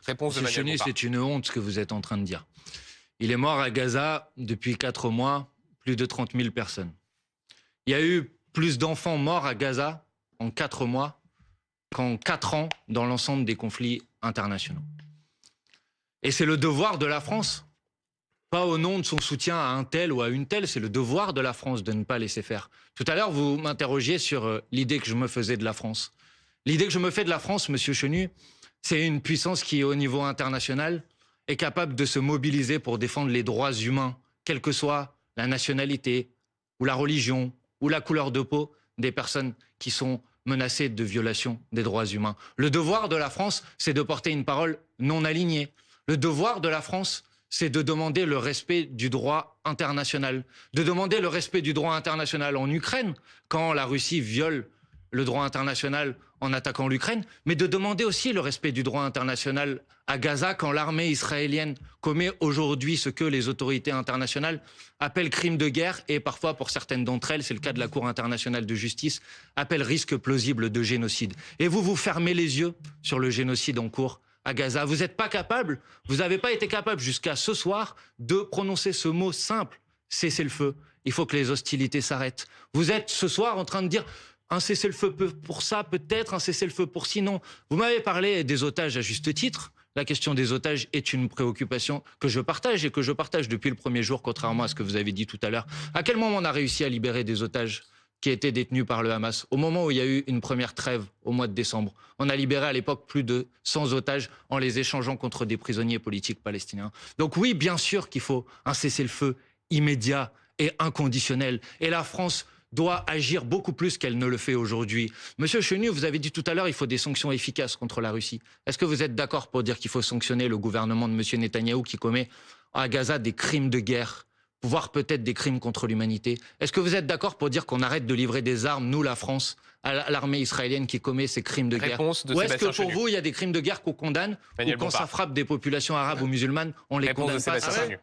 Réponse de Monsieur Manuel Chenu, Bompard. c'est une honte ce que vous êtes en train de dire. Il est mort à Gaza depuis 4 mois, plus de 30 000 personnes. Il y a eu plus d'enfants morts à Gaza en 4 mois qu'en 4 ans dans l'ensemble des conflits internationaux. Et c'est le devoir de la France, pas au nom de son soutien à un tel ou à une telle, c'est le devoir de la France de ne pas laisser faire. Tout à l'heure, vous m'interrogiez sur l'idée que je me faisais de la France. L'idée que je me fais de la France, monsieur Chenu, c'est une puissance qui, au niveau international, est capable de se mobiliser pour défendre les droits humains, quelle que soit la nationalité, ou la religion, ou la couleur de peau des personnes qui sont menacées de violation des droits humains. Le devoir de la France, c'est de porter une parole non alignée. Le devoir de la France, c'est de demander le respect du droit international. De demander le respect du droit international en Ukraine, quand la Russie viole le droit international en attaquant l'Ukraine, mais de demander aussi le respect du droit international à Gaza quand l'armée israélienne commet aujourd'hui ce que les autorités internationales appellent crime de guerre et parfois pour certaines d'entre elles, c'est le cas de la Cour internationale de justice, appellent risque plausible de génocide. Et vous fermez les yeux sur le génocide en cours à Gaza. Vous n'êtes pas capable, vous n'avez pas été capable jusqu'à ce soir de prononcer ce mot simple, cessez le feu. Il faut que les hostilités s'arrêtent. Vous êtes ce soir en train de dire un cessez-le-feu pour ça, peut-être un cessez-le-feu pour sinon. Vous m'avez parlé des otages à juste titre. La question des otages est une préoccupation que je partage et que je partage depuis le premier jour, contrairement à ce que vous avez dit tout à l'heure. À quel moment on a réussi à libérer des otages qui étaient détenus par le Hamas? Au moment où il y a eu une première trêve au mois de décembre. On a libéré à l'époque plus de 100 otages en les échangeant contre des prisonniers politiques palestiniens. Donc oui, bien sûr qu'il faut un cessez-le-feu immédiat et inconditionnel. Et la France doit agir beaucoup plus qu'elle ne le fait aujourd'hui. Monsieur Chenu, vous avez dit tout à l'heure qu'il faut des sanctions efficaces contre la Russie. Est-ce que vous êtes d'accord pour dire qu'il faut sanctionner le gouvernement de monsieur Netanyahou qui commet à Gaza des crimes de guerre, voire peut-être des crimes contre l'humanité? Est-ce que vous êtes d'accord pour dire qu'on arrête de livrer des armes, nous la France, à l'armée israélienne qui commet ces crimes de guerre? Réponse de Ou est-ce que Sébastien pour Chenu. vous, il y a des crimes de guerre qu'on condamne, Manuel ou quand Bompard. ça frappe des populations arabes ou musulmanes, on les Réponse de condamne pas? Sébastien Chenu.